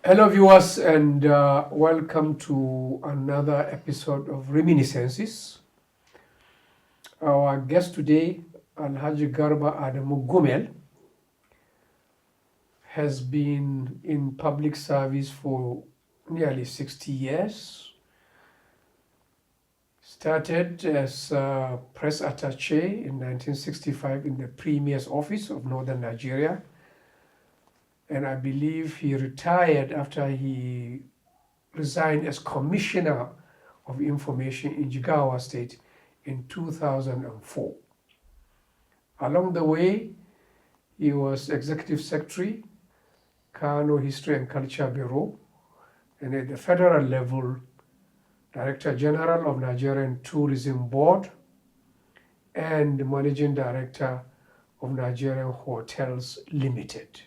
Hello, viewers, and welcome to another episode of Reminiscences. Our guest today, Alhaji Garba Adamu Gumel, has been in public service for nearly 60 years. Started as press attaché in 1965 in the Premier's Office of Northern Nigeria. And I believe he retired after he resigned as Commissioner of Information in Jigawa State in 2004. Along the way, he was Executive Secretary, Kano History and Culture Bureau, and at the federal level, Director General of Nigerian Tourism Board and Managing Director of Nigerian Hotels Limited.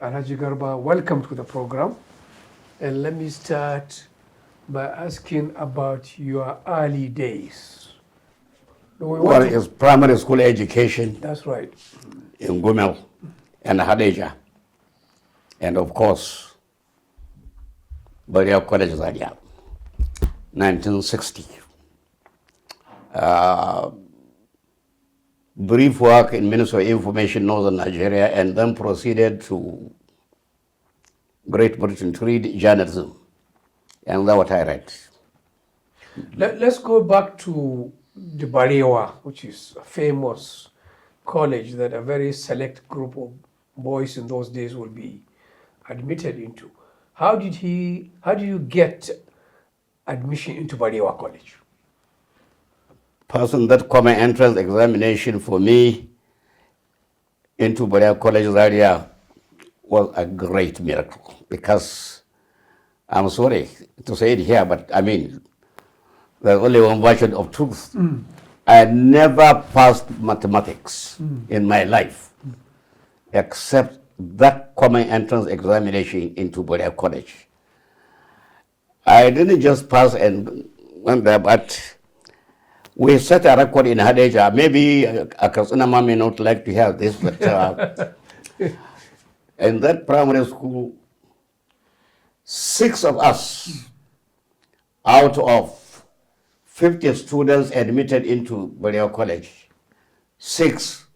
Alhaji Garba, welcome to the program. And let me start by asking about your early days. Well, it's primary school education. That's right. In Gumel and Hadejia. And of course, Barewa College Zaria, 1960. Brief work in Ministry of Information, Northern Nigeria, and then proceeded to Great Britain to read journalism. And that's what I read. Let's go back to the Barewa, which is a famous college that a very select group of boys in those days will be admitted into. How did you get admission into Barewa College? Person that common entrance examination for me into Barewa College Zaria was a great miracle, because I'm sorry to say it here, but I mean, there's only one version of truth. I never passed mathematics in my life, except that common entrance examination into Barewa College. I didn't just pass and went there, but we set a record in Hadejia. Maybe Akasunama may not like to hear this, but in that primary school, 6 of us out of 50 students admitted into Barewa College, 6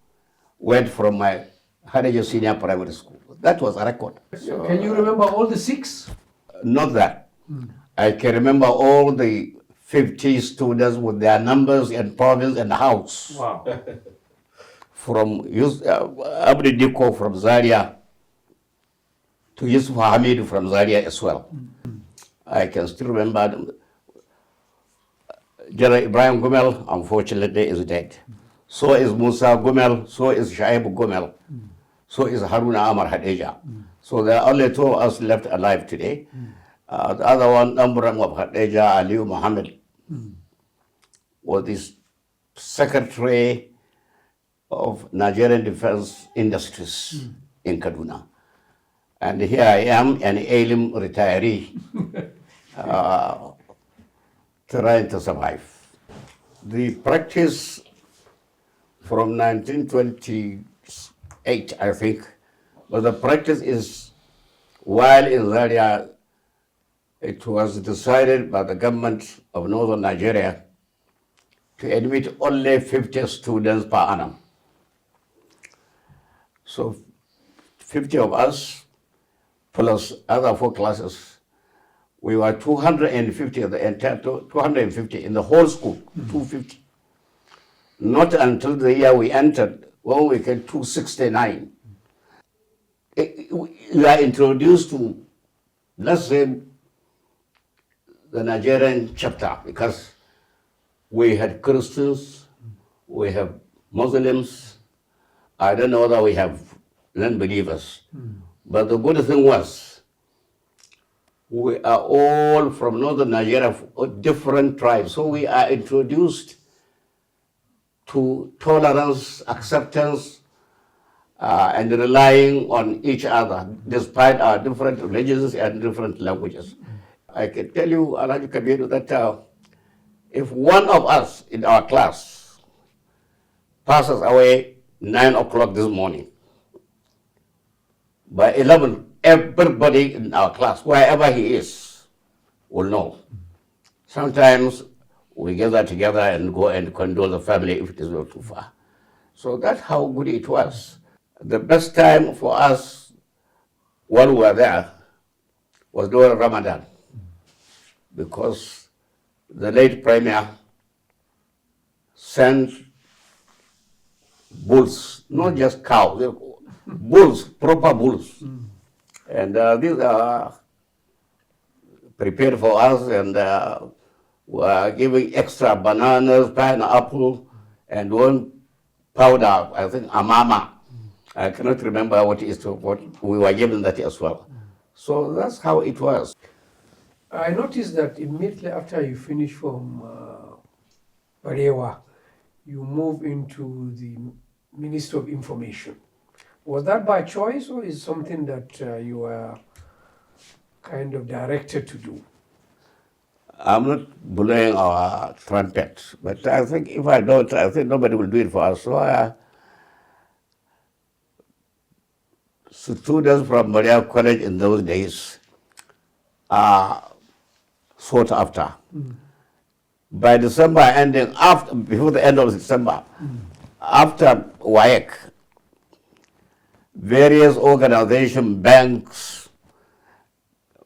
went from my Hadejia Senior Primary School. That was a record. Can you remember all the 6? Not that. I can remember all the 50 students with their numbers and province and house. Wow. From Abdi Diko from Zaria to Yusuf Hamid from Zaria as well. I can still remember General Ibrahim Gumel, unfortunately, is dead. So is Musa Gumel, so is Shaib Gumel, so is Haruna Amar Hadejia. So there are only 2 of us left alive today. The other one, Namburam of Hadejia, Aliu Muhammad, was the Secretary of Nigerian Defense Industries in Kaduna. And here I am, an AILM retiree, trying to survive. The practice from 1928, I think, but the practice is, while in Zaria, it was decided by the government of Northern Nigeria to admit only 50 students per annum. So 50 of us, plus other 4 classes, we were 250, the entire 250 in the whole school, 250. Not until the year we entered, when we came 269. We are introduced to, let's say, the Nigerian chapter, because we had Christians, we have Muslims, I don't know whether we have non-believers. But the good thing was, we are all from Northern Nigeria, different tribes. So we are introduced to tolerance, acceptance, and relying on each other, despite our different religions and different languages. I can tell you, Alhaji Kabir, that if one of us in our class passes away 9 o'clock this morning, by 11 everybody in our class, wherever he is, will know. Sometimes we gather together and go and condole the family if it is not too far. So that's how good it was. The best time for us while we were there was during Ramadan, because the late premier sent bulls, not just cows, bulls, proper bulls. And these are prepared for us, and were giving extra bananas, pineapple, and one powder, I think amama. I cannot remember what it is, what we were given that as well. So that's how it was. I noticed that immediately after you finish from Barewa, you move into the Ministry of Information. Was that by choice, or is something that you were kind of directed to do? I'm not blowing our trumpet, but I think if I don't, I think nobody will do it for us. So students from Barewa College in those days are sought after. By December ending, before the end of December, after WAEC, various organizations, banks,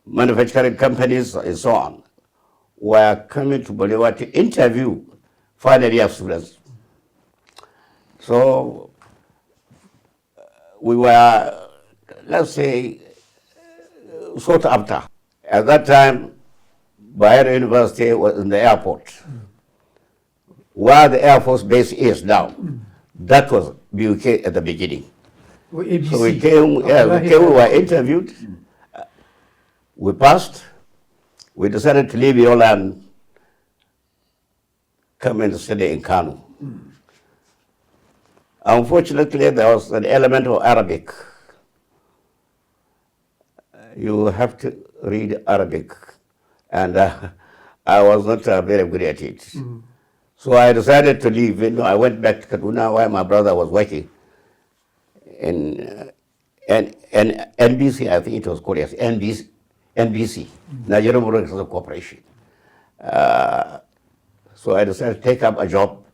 manufacturing companies, and so on, were coming to Barewa to interview final year students. So we were, let's say, sought after. At that time, Barewa University was in the airport, where the Air Force base is now. That was BUK at the beginning. ABC. So we came, we were interviewed, we passed, we decided to leave Yola and come and study in Kano. Unfortunately, there was an element of Arabic. You have to read Arabic, and I was not very good at it. So I decided to leave. I went back to Kaduna where my brother was working in NBC, I think it was called, yes, NBC, Nigerian Broadcasting Corporation. So I decided to take up a job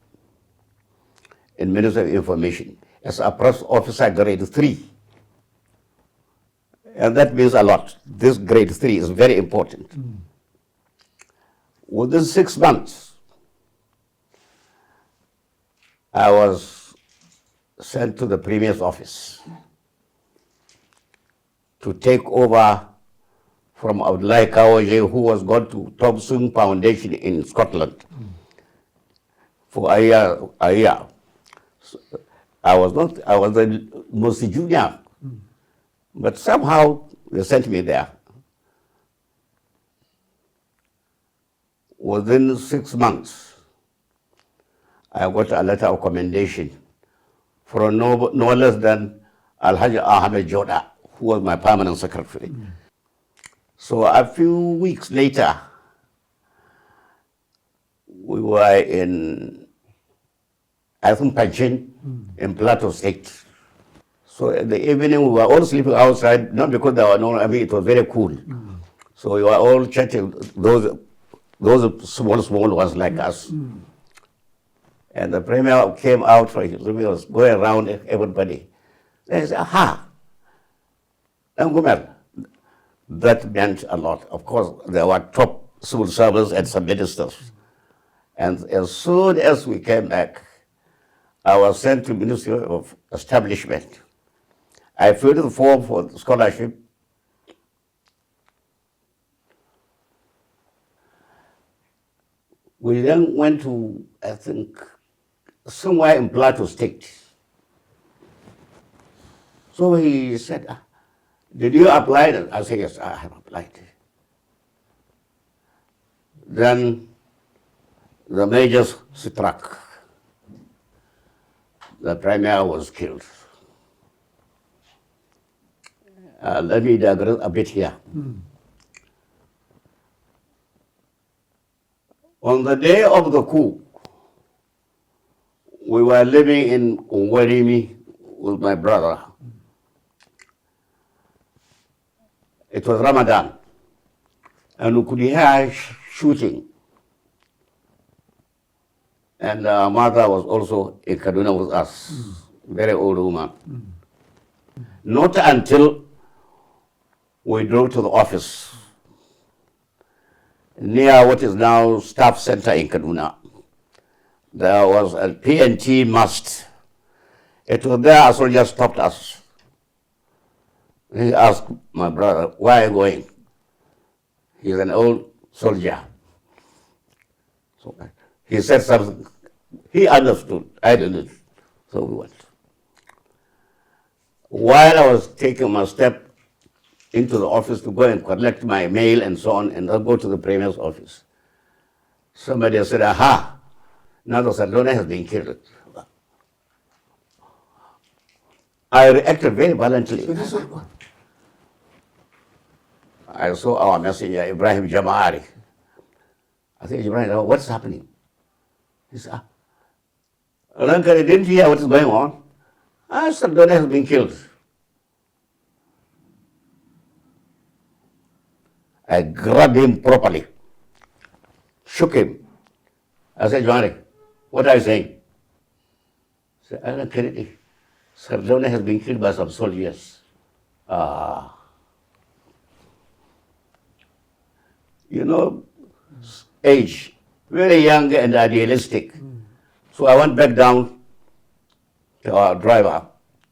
in Ministry of Information as a press officer grade 3. And that means a lot. This grade 3 is very important. Within 6 months, I was sent to the Premier's office to take over from Abdullahi Kawaje, who was gone to Thompson Foundation in Scotland for a year. So I was the most junior, but somehow they sent me there. Within 6 months, I got a letter of commendation from no less than Alhaji Ahmed Joda, who was my permanent secretary. So a few weeks later, we were in, I think, Pachin, in Plateau State. So in the evening, we were all sleeping outside, not because there were no, it was very cool. So we were all chatting, those small ones like us. And the premier came out, he was going around everybody. They said, aha, Gumel. That meant a lot. Of course, there were top civil servants and some ministers. And as soon as we came back, I was sent to Ministry of Establishment. I filled the form for the scholarship. We then went to, I think, somewhere in Plateau State. So he said, did you apply? I said, yes, I have applied. Then the major struck. The premier was killed. Let me digress a bit here. On the day of the coup, we were living in Uwarimi with my brother. It was Ramadan. And we could hear shooting. And our mother was also in Kaduna with us, very old woman. Not until we drove to the office near what is now Staff Center in Kaduna. There was a PNT mast. It was there a soldier stopped us. He asked my brother, where are you going? He's an old soldier. So he said something. He understood. I didn't. So we went. While I was taking my step into the office to go and collect my mail and so on, and I'll go to the Premier's office, somebody said, aha, now the Sardauna has been killed. I reacted very violently. I saw our messenger, Ibrahim Jamari. I said, Ibrahim, what's happening? He said, Rankari, didn't you hear what is going on? Sardauna has been killed. I grabbed him properly, shook him. I said, Jamari, what are you saying? He said, Rankari, Sardauna has been killed by some soldiers. You know, age, very young and idealistic. So I went back down to our driver,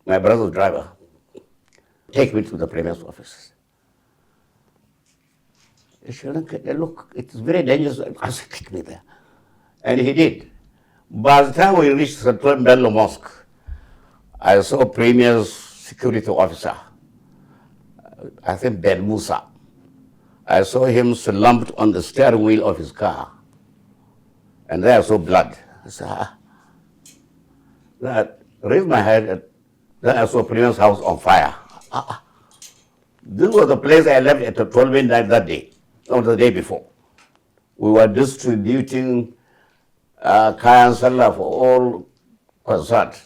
my brother's driver, take me to the Premier's office. He said, look, it's very dangerous. I said, take me there. And he did. By the time we reached the Bello Mosque, I saw Premier's security officer, I think Ben Musa. I saw him slumped on the steering wheel of his car. And there I saw blood. I said, I raised my head, then I saw Premier's house on fire. This was the place I left at 12 midnight that day, or the day before. We were distributing Kayan Salah for all concerned.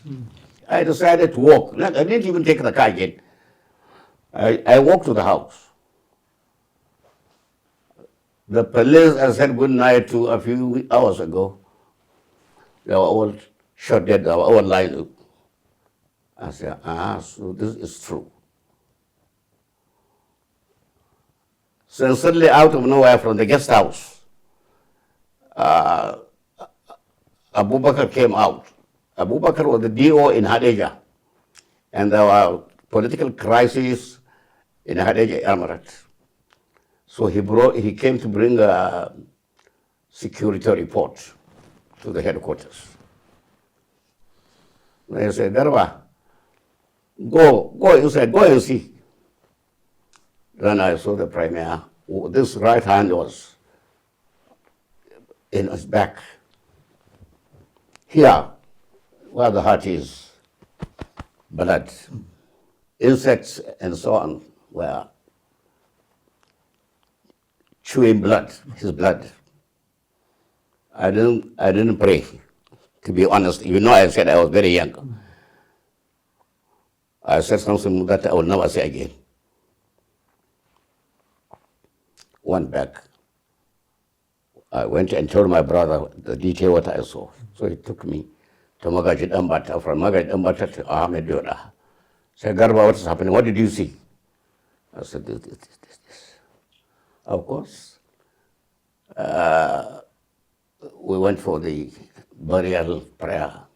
I decided to walk. I didn't even take the car again. I walked to the house. The police I said good night to a few hours ago, they were all shot dead, they were all lying. I said, so this is true. So suddenly out of nowhere from the guest house, Abu Bakr came out. Abu Bakr was the DO in Hadejia, and there were political crises in Hadejia Emirate. So he came to bring a security report to the headquarters. They said, Garba, go inside, go and see. Then I saw the Premier. This right hand was in his back. Here, where the heart is, blood. Insects and so on were chewing blood, his blood. I didn't pray, to be honest. You know, I said I was very young. I said something that I will never say again. Went back. I went and told my brother the detail what I saw. So he took me to Magaji Dambata, from Magaji Dambata to Ahmed Yoda. Said, Garba, what is happening? What did you see? I said, this. Of course, we went for the burial prayer.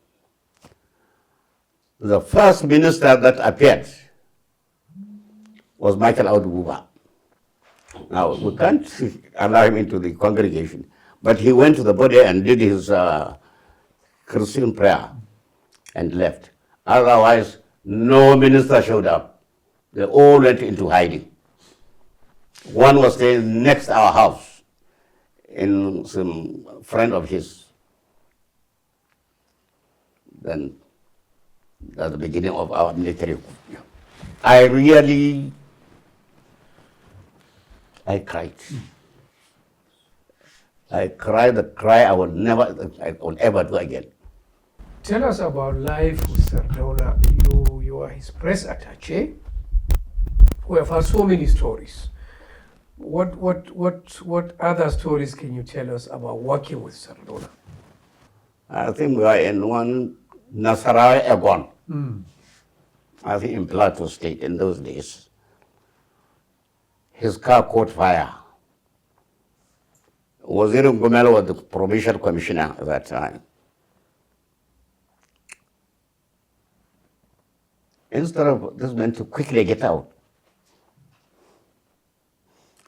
The first minister that appeared was Michael Audububa. Now, we can't allow him into the congregation, but he went to the body and did his Christian prayer and left. Otherwise, no minister showed up. They all went into hiding. One was staying next to our house in some friend of his. Then that's the beginning of our military coup. I cried. I cried the cry I would ever do again. Tell us about life with Sardauna. You are his press attaché. We have heard so many stories. What other stories can you tell us about working with Sardauna? I think we are in one Nasarawa Egon. I think in Plateau State in those days. His car caught fire. Waziri Gumel was the provincial commissioner at that time. Instead of this man to quickly get out,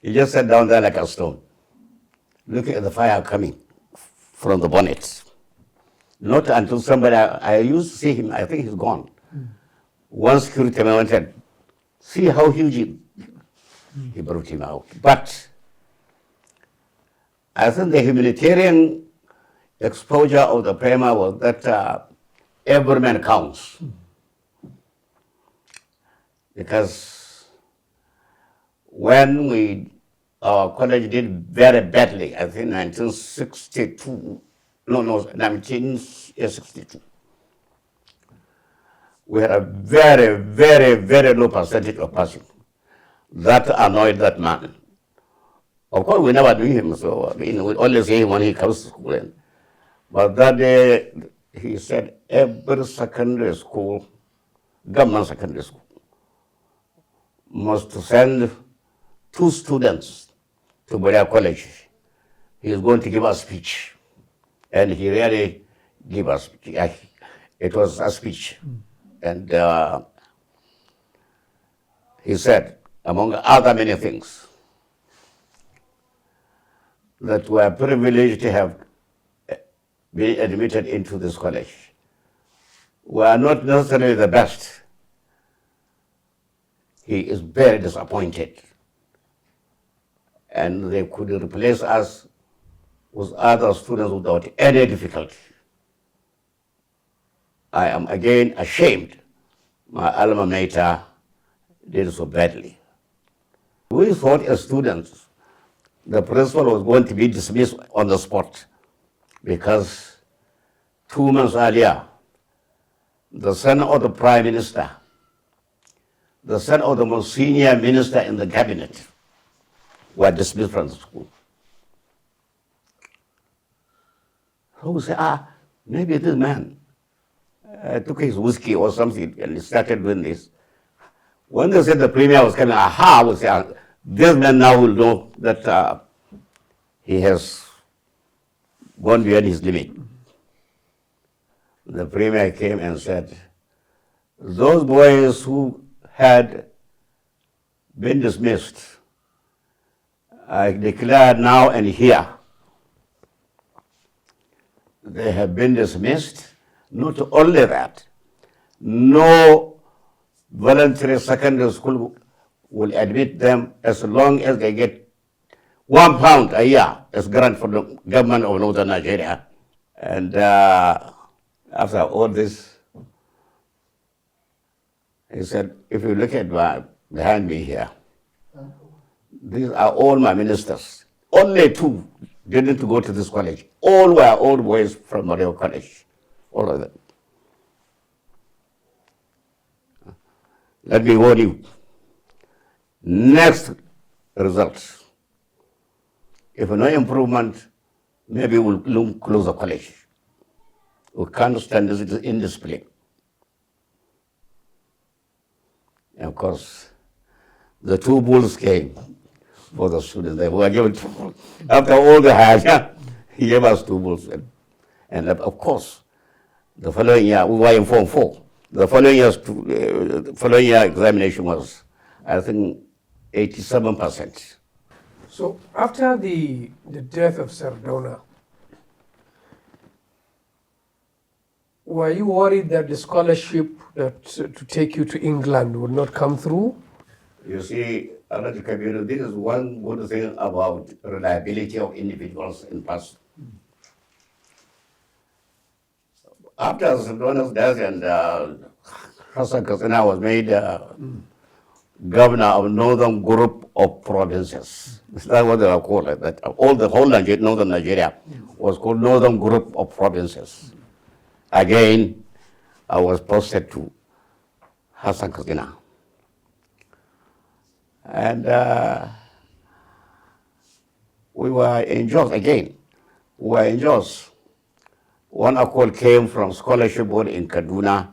he just sat down there like a stone, looking at the fire coming from the bonnet. Not until somebody, I used to see him, I think he's gone. One security man wanted, see how huge he brought him out. But I think the humanitarian exposure of the Prema was that every man counts. Because when our college did very badly, I think 1962, we had a very, very, very low percentage of passing. That annoyed that man. Of course, we never knew him, so we only see him when he comes to school. But that day, he said every secondary school, government secondary school, must send 2 students to Barewa College. He is going to give a speech. And he really gave us, it was a speech. And he said, among other many things, that we are privileged to have been admitted into this college. We are not necessarily the best. He is very disappointed. And they could replace us with other students without any difficulty. I am again ashamed my alma mater did so badly. We thought as students the principal was going to be dismissed on the spot because 2 months earlier, the son of the prime minister, the son of the most senior minister in the cabinet, were dismissed from the school. So we say, maybe this man took his whiskey or something and he started doing this. When they said the premier was coming, we say, this man now will know that he has gone beyond his limit. The premier came and said, those boys who had been dismissed, I declare now and here, they have been dismissed. Not only that, no voluntary secondary school will admit them as long as they get £1 a year as grant from the government of Northern Nigeria. And after all this, he said, if you look at behind me here, these are all my ministers. Only 2 didn't go to this college. All were old boys from Barewa College. All of them. Let me warn you. Next results. If no improvement, maybe we'll close the college. We can't stand this indiscipline. And of course, the 2 bulls came for the students. They were given 2. After all the hajj, he gave us 2 bulls. And of course, the following year, we were in Form 4. The following year examination was, I think, 87%. So after the death of Sardauna, were you worried that the scholarship to take you to England would not come through? You see, Alhaji Kabir, this is one good thing about reliability of individuals in person. After Sardauna's death and Hassan Katsina was made governor of Northern Group of Provinces. That's what they were called. That the whole Northern Nigeria was called Northern Group of Provinces. Again, I was posted to Hassan Katsina. And we were in Jos again. We were in Jos. One call came from scholarship board in Kaduna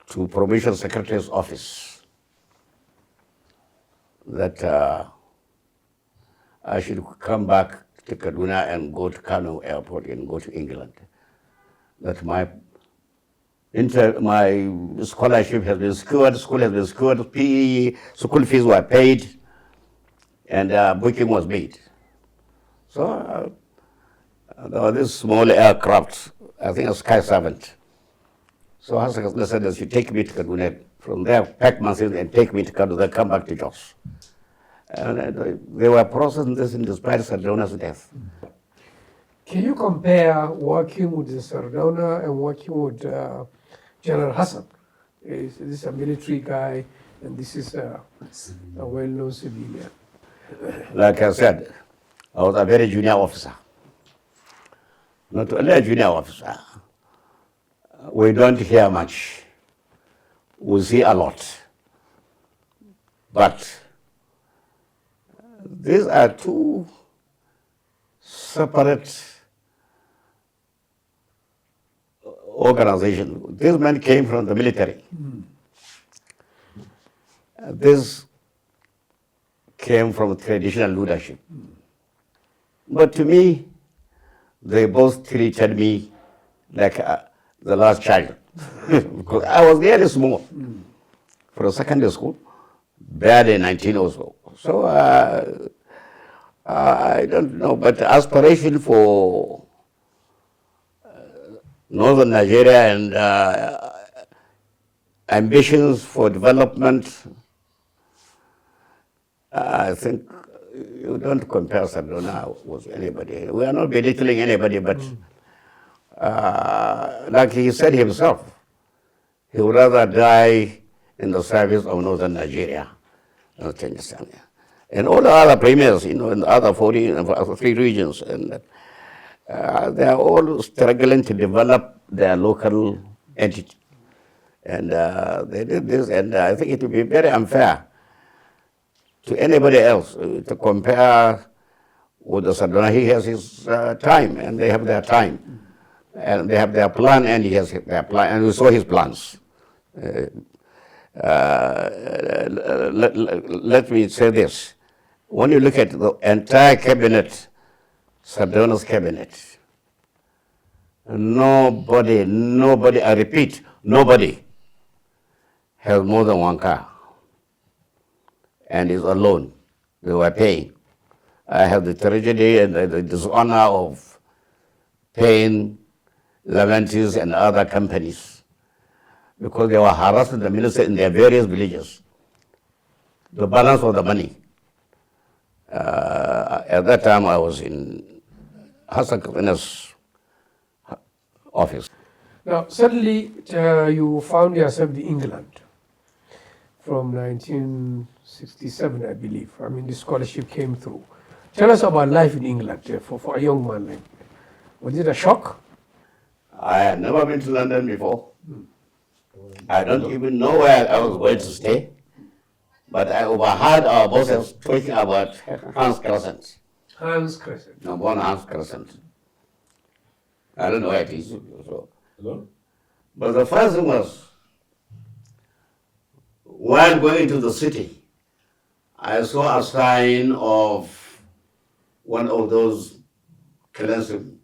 to provincial secretary's office that I should come back to Kaduna and go to Kano airport and go to England. That my scholarship has been secured, school has been secured, PE, school fees were paid, and booking was made. So there was this small aircraft, I think a Sky Servant. So Hassan said that you take me to Kaduna, from there pack my things and take me to Kaduna, come back to Jos. And they were processing this in despite Sardauna's death. Can you compare working with the Sardauna and working with General Hassan? This is a military guy, and this is a well-known civilian. Like I said, I was a very junior officer. Not only a junior officer. We don't hear much. We see a lot. But these are two separate organizations. This man came from the military. This came from traditional leadership. But to me, they both treated me like the last child. Because I was really small for a secondary school, barely 19 or so. So I don't know, but the aspiration for northern Nigeria and ambitions for development, I think you don't compare Sardauna with anybody. We are not belittling anybody, but like he said himself, he would rather die in the service of northern Nigeria. And all the other premiers, in the other 3 regions, and they are all struggling to develop their local entity. And they did this, and I think it would be very unfair to anybody else to compare with the Sardauna. He has his time, and they have their time. And they have their plan, and he has their plan, and we saw his plans. Let me say this. When you look at the entire cabinet, Sardauna's cabinet, nobody, I repeat, nobody has more than 1 car and is alone. They were paying. I have the tragedy and the dishonor of paying Levantis and other companies because they were harassing the minister in their various villages. The balance of the money. At that time, I was in Hassan Katrina's office. Now, suddenly you found yourself in England from 1967, I believe. I mean, the scholarship came through. Tell us about life in England for a young man like you. Was it a shock? I had never been to London before. I don't even know where I was going to stay. But I overheard our bosses talking about Hans Crescent. Hans Crescent. Number 1 Hans Crescent. I don't know where it is. So. Hello? But the first thing was, while going to the city, I saw a sign of one of those cleansing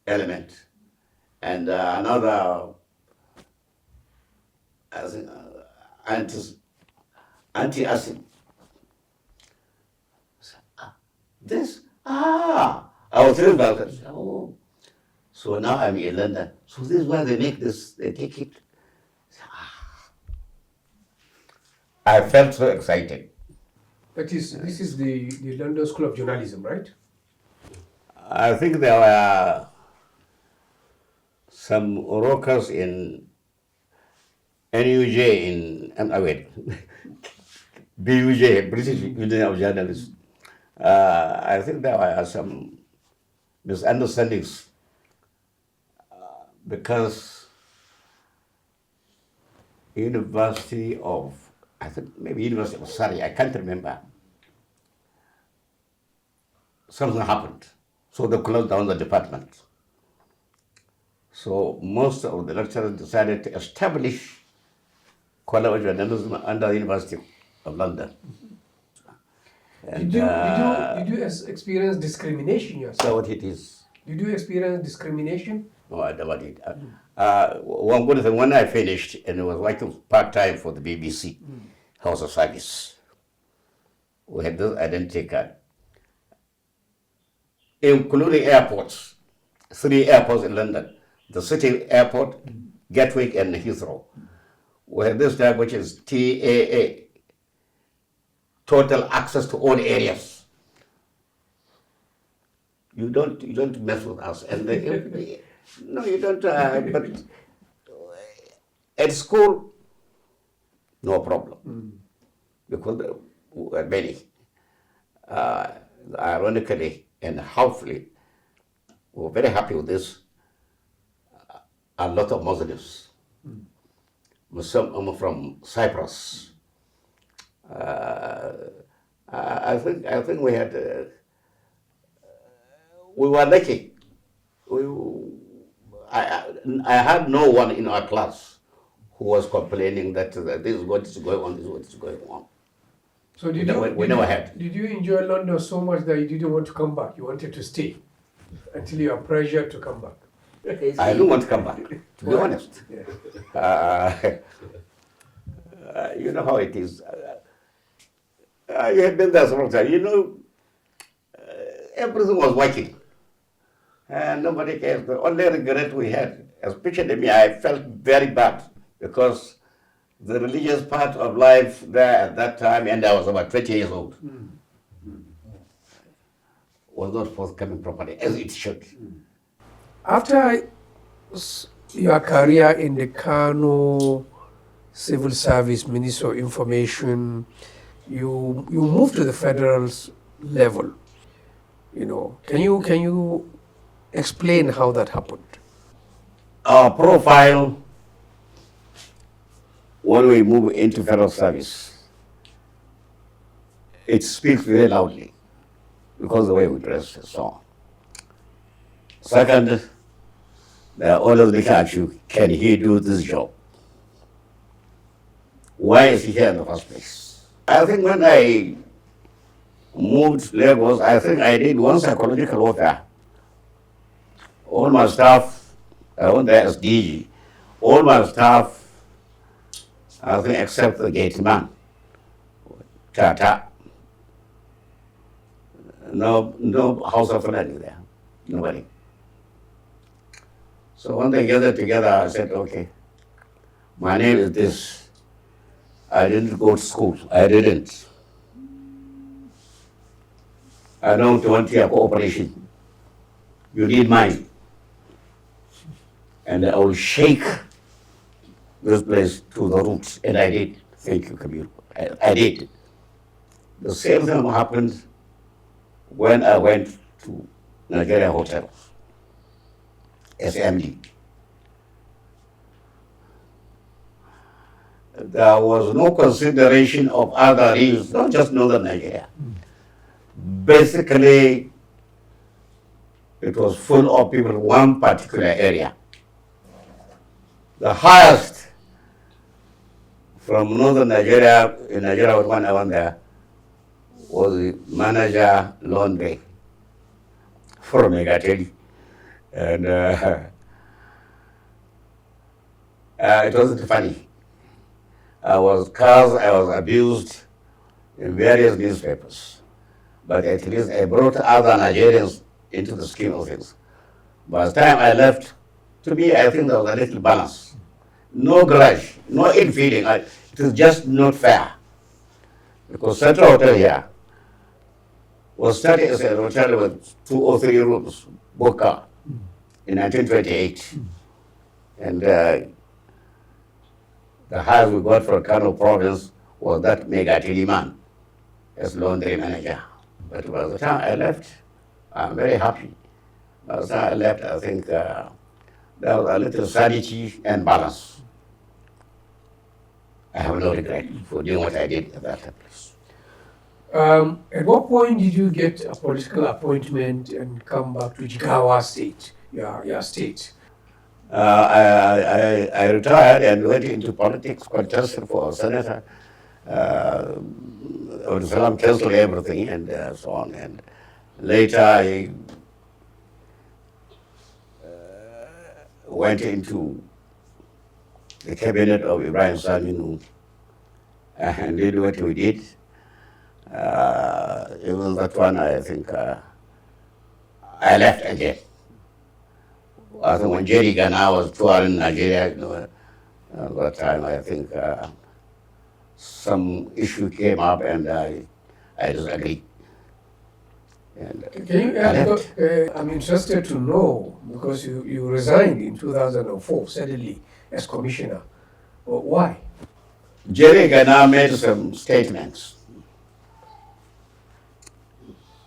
elements. And another, I think, anti-acid. I was thinking about it. Oh, so now I'm in London. So this is why they make this, they take it. I felt so excited. This is the London School of Journalism, right? I think there were some workers in NUJ BUJ, British Union of Journalists. I think there were some misunderstandings because University of, I think maybe University of Surrey, I can't remember. something happened. So they closed down the department. So most of the lecturers decided to establish college of journalism under the University of London. And, Did you experience discrimination yourself? so what it is? Did you experience discrimination? No, I never did. One good thing, when I finished and I was working part-time for the BBC, House of Service, we had this identity card, including airports, 3 airports in London, the City Airport, Gatwick, and Heathrow. We had this tag which is TAA, total access to all areas. You don't mess with us. And no, you don't. But at school, no problem, because there were many. Ironically and hopefully, we're very happy with this. A lot of Muslims, some from Cyprus. I think we had. We were lucky. I had no one in our class who was complaining that this is what is going on, this is what is going on. So We never had. Did you enjoy London so much that you didn't want to come back? You wanted to stay until you are pressured to come back. I don't want to come back, to be honest. You know how it is. You have been there several times. You know, everything was working. And nobody cares. The only regret we had, especially me, I felt very bad because the religious part of life there at that time, and I was about 20 years old, was not forthcoming properly, as it should. After your career in the Kano Civil Service, Minister of Information, you moved to the federal level. You know, can you explain how that happened? Our profile, when we move into federal service, it speaks very loudly because of the way we dress and so on. Second, they are always looking at you, can he do this job? Why is he here in the first place? I think when I moved to Lagos, I think I did one psychological warfare. All my staff, I went there as DG, all my staff, I think except the gate man, Tata. No house of learning there, nobody. So when they gathered together, I said, okay, my name is this. I didn't go to school, I didn't. I don't want your cooperation. You need mine. And I will shake this place to the roots. And I did. Thank you, Kabir. I did. The same thing happened when I went to Nigeria hotels as MD. There was no consideration of other regions, not just northern Nigeria. Basically, it was full of people in one particular area. The highest from northern Nigeria, in Nigeria when I went there, was the manager laundry from Megateli. And it wasn't funny. I was cursed, I was abused in various newspapers. But at least I brought other Nigerians into the scheme of things. By the time I left, to me, I think there was a little balance. No grudge, no ill feeling. It was just not fair. Because Central Hotel here was started as a hotel with 2 or 3 rooms, Boca, in 1928. And the highest we got for Kano province was that Megatili man as laundry manager. But by the time I left, I'm very happy. By the time I left, I think there was a little sanity and balance. I have no regret for doing what I did at that place. At what point did you get a political appointment and come back to Jigawa State, your state? I retired and went into politics, contested for senator. Salam canceled everything and so on. And later I went into the cabinet of Ibrahim Salinu and did what we did. Even that one, I think I left again. I think when Jerry Ghana was touring Nigeria, at that time, I think some issue came up and I disagreed. And Can you I left. I'm interested to know, because you resigned in 2004 suddenly as commissioner. Why? Jerry Ghana made some statements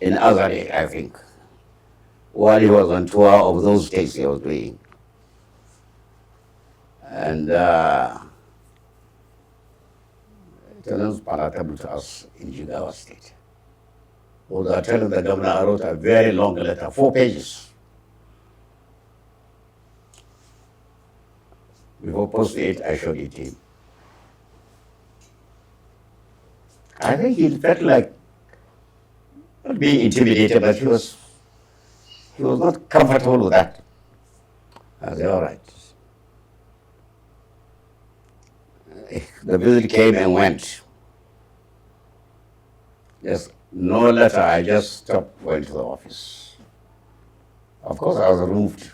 in Azare, I think, while he was on tour of those states he was doing. And it was palatable to us in Jigawa State. Although I tell the governor, I wrote a very long letter, 4 pages. Before posting it, I showed it to him. I think he felt like not being intimidated, but he was not comfortable with that. I said, all right. The visit came and went. Yes, no letter, I just stopped going to the office. Of course, I was removed.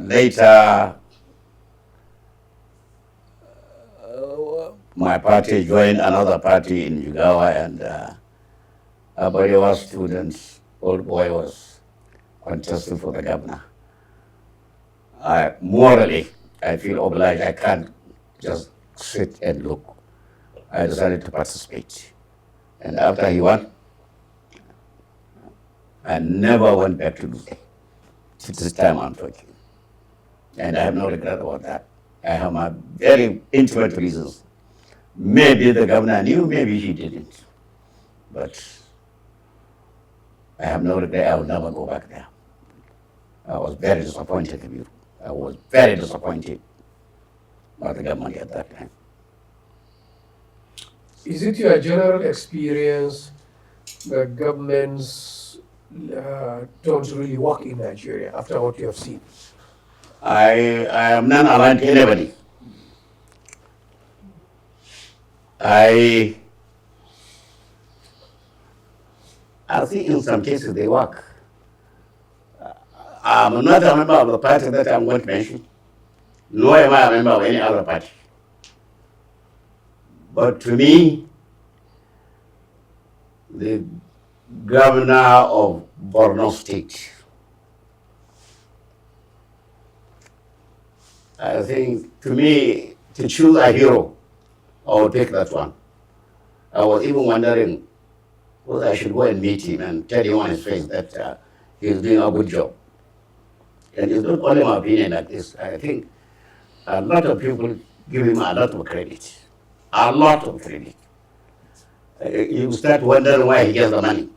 Later, my party joined another party in Jigawa, and a Barewa student, old boy, was contesting for the governor. Morally, I feel obliged. I can't just sit and look. I decided to participate. And after he won, I never went back to Dutse. To this time I'm talking. And I have no regret about that. I have my very intimate reasons. Maybe the governor knew, maybe he didn't. But I have no regret. I will never go back there. I was very disappointed, Kabir. I was very disappointed by the government at that time. Is it your general experience that governments don't really work in Nigeria after what you have seen? I am not aligned to anybody. I think in some cases they work. I'm not a member of the party that I'm going to mention, nor am I a member of any other party. But to me, the governor of Borno State, I think, to me, to choose a hero, I would pick that one. I was even wondering whether I should go and meet him and tell him on his face that he's doing a good job. And it's not only my opinion like this. I think a lot of people give him a lot of credit. A lot of credit. You start wondering why he gets the money.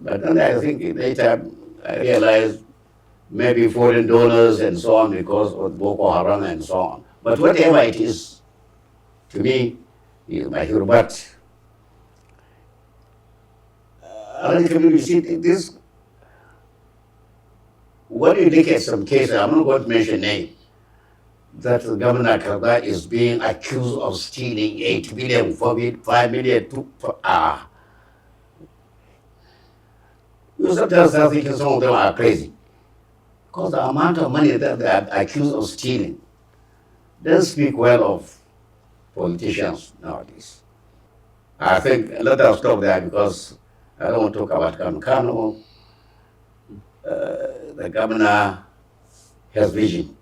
But then I think later I realized maybe foreign donors and so on because of Boko Haram and so on. But whatever it is, to me, he is my hero. But you see, this, when you look at some cases, I'm not going to mention names, that the governor Kabir is being accused of stealing 8 million, 5 million, you sometimes I think some of them are crazy. Because the amount of money that they are accused of stealing doesn't speak well of politicians nowadays. I think let us stop there because I don't want to talk about Kano. The governor has vision.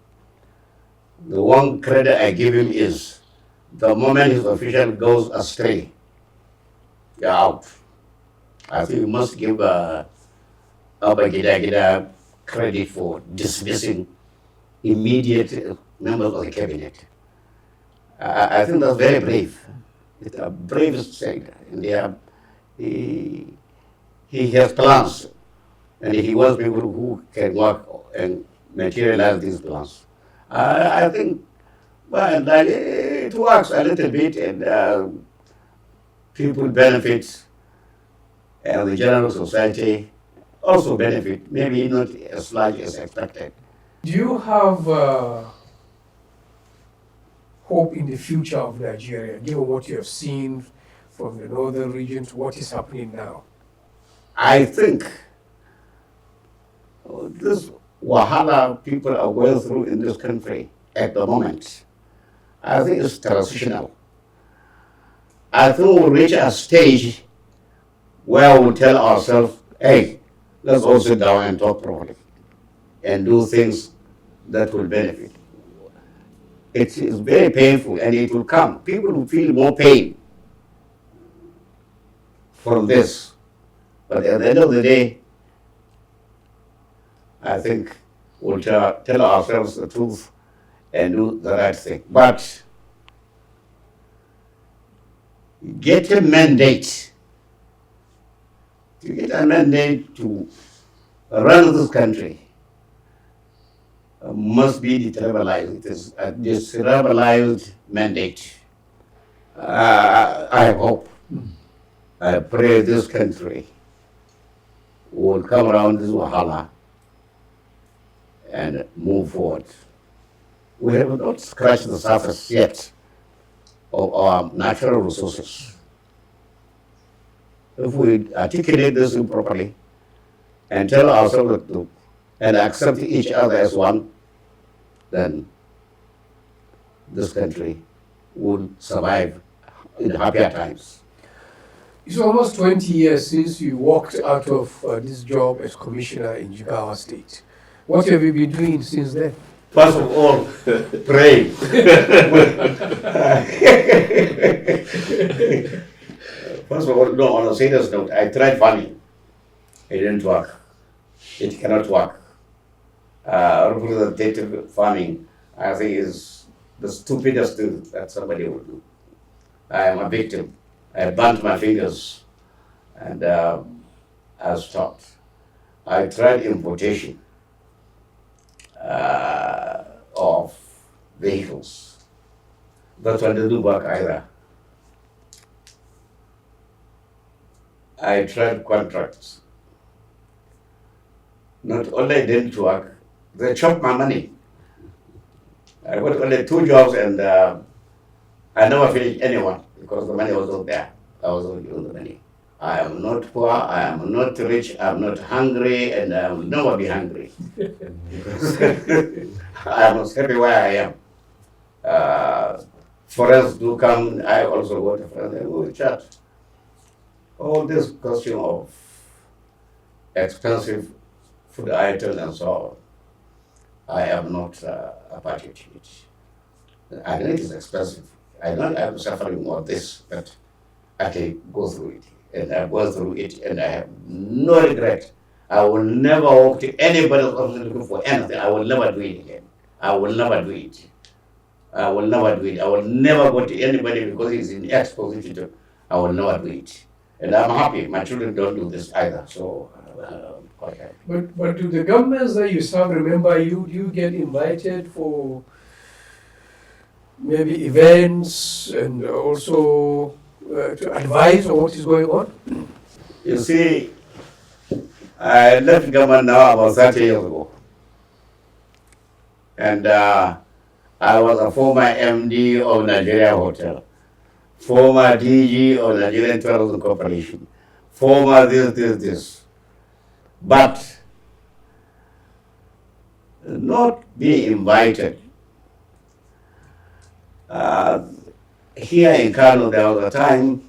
The one credit I give him is the moment his official goes astray, you're out. I think you must give Abba Gida credit for dismissing immediate members of the cabinet. I think that's very brave. It's a brave state. And he has plans, and he wants people who can work and materialize these plans. I think, well, like, it works a little bit, and people benefit, and the general society also benefit, maybe not as large as expected. Do you have hope in the future of Nigeria, given what you have seen from the northern region to what is happening now? I think this wahala people are going through in this country at the moment, I think it's transitional. I think we'll reach a stage where we'll tell ourselves, hey, let's all sit down and talk properly and do things that will benefit. It is very painful and it will come. People will feel more pain from this. But at the end of the day, I think we'll tell ourselves the truth and do the right thing. But get a mandate. To get a mandate to run this country must be decentralized. It is a decentralized mandate. I hope, I pray this country will come around this wahala and move forward. We have not scratched the surface yet of our natural resources. If we articulate this improperly and tell ourselves the truth and accept each other as one, then this country will survive in happier times. It's almost 20 years since you walked out of this job as commissioner in Jigawa State. What have you been doing since then? First of all, pray. First of all, no, on a serious note, I tried farming. It didn't work. It cannot work. Representative farming, I think, is the stupidest thing that somebody would do. I am a victim. I burnt my fingers and I stopped. I tried importation of vehicles. That one didn't work either. I tried contracts. Not only didn't work, they chopped my money. I got only 2 jobs and I never finished anyone because the money was not there. I was not given the money. I am not poor, I am not rich, I am not hungry, and I will never be hungry. Because I am happy where I am. Friends do come, I also go to friends and we chat. All this question of expensive food items and so on, I am not a party to it. I know it is expensive. I know I am suffering more this, but I can go through it. And I've gone through it and I have no regret. I will never walk to anybody else looking for anything. I will never do it again. I will never do it. I will never do it. I will never go to anybody because he's in X position. I will never do it. And I'm happy. My children don't do this either. So I'm quite happy. But do the governments that you serve remember you? Do you get invited for maybe events and also to advise on what is going on? You see, I left government now about 30 years ago. And I was a former MD of Nigeria Hotel, former DG of Nigerian Tourism Corporation, former this. But not being invited. Here in Kano, there was a time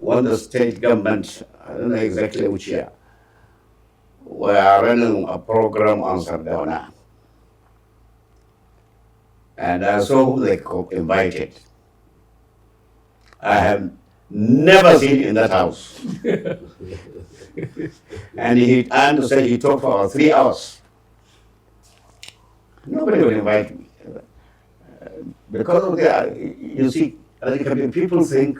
when the state government, I don't know exactly which year, were running a program on Sardauna. And I saw who they invited. I have never seen in that house. And I understand he talked for about 3 hours. Nobody will invite me. Because of that, you see, Alhaji Kabir, people think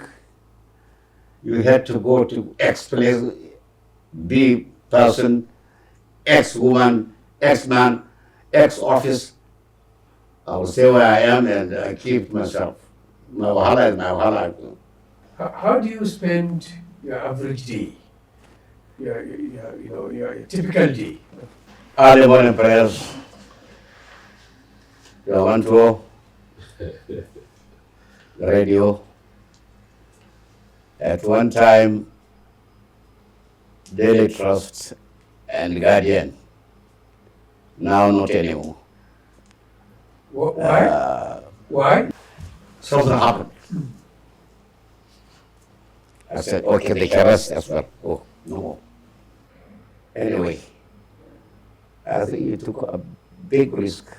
you had to go to X place, B person, X woman, X man, X office. I will stay where I am and keep myself. My wahala is my wahala. How do you spend your average day? Your typical day? Early morning prayers, your one tour, the radio. At one time, Daily Trust and Guardian. Now not anymore. Why? Why? Something happened. I said, okay, they can rest as well. Oh, no more. Anyway, I think you took a big risk.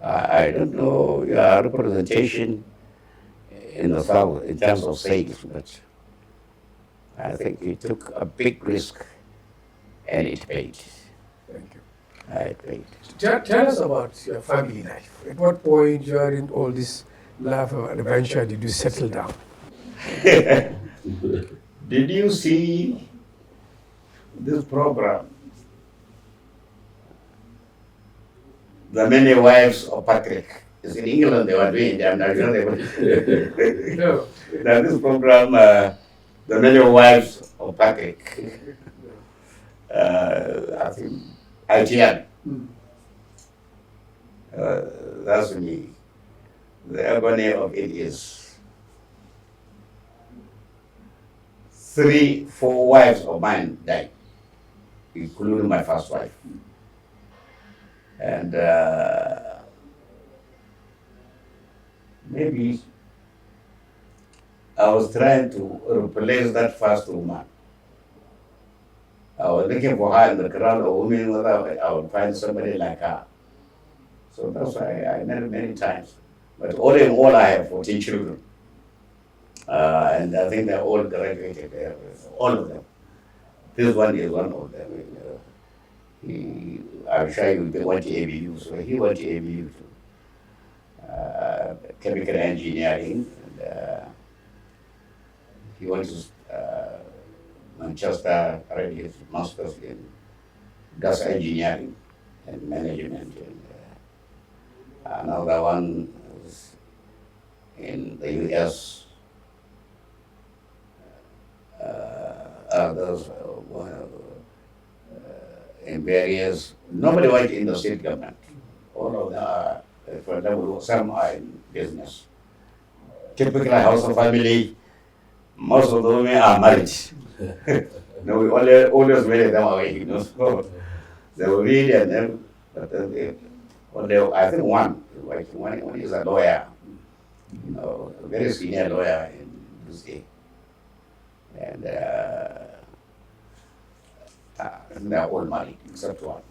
I don't know your representation in the South in terms of sales, but I think you took a big risk and it paid. Thank you. It paid. Tell us about your family life. At what point during all this life of adventure did you settle down? Did you see this program? The Many Wives of Patrick. It's in England, they were doing it. I'm not sure they were. No. Now this program, The Many Wives of Patrick, I think ITN. That's me. The agony of it is 3, 4 wives of mine died, including my first wife. And maybe I was trying to replace that first woman. I was looking for her in the crowd of women, whether I would find somebody like her. So that's why I married many times. But all in all, I have 14 children. And I think they're all graduated, all of them. This one is one of them. I'm sure he went to ABU, so he went to ABU to chemical engineering. And, he went to Manchester, already his master's in gas engineering and management. And another one is in the US. Others in various, nobody went in the state government. All of them are, for example, some are in business. Typical house of family, most of the women are married. No, we always marry them away, So they were really, and then, but I think one is a lawyer, a very senior lawyer in this day. And they're all married, except one.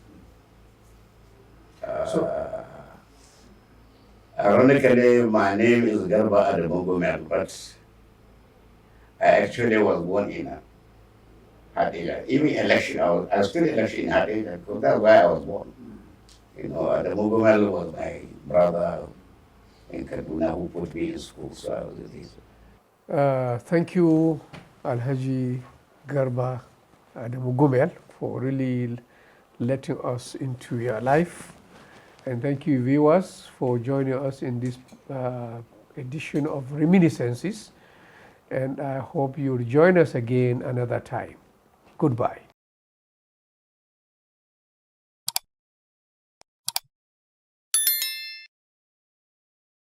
Ironically, my name is Garba Adamu Gumel, but I actually was born in Hadija. Even election, I was still election in Hadija, because that's where I was born. Adamu Gumel was my brother in Kaduna who put me in school, so I was with his. Thank you, Alhaji Garba Adamu Gumel, for really letting us into your life. And thank you, viewers, for joining us in this edition of Reminiscences. And I hope you'll join us again another time. Goodbye.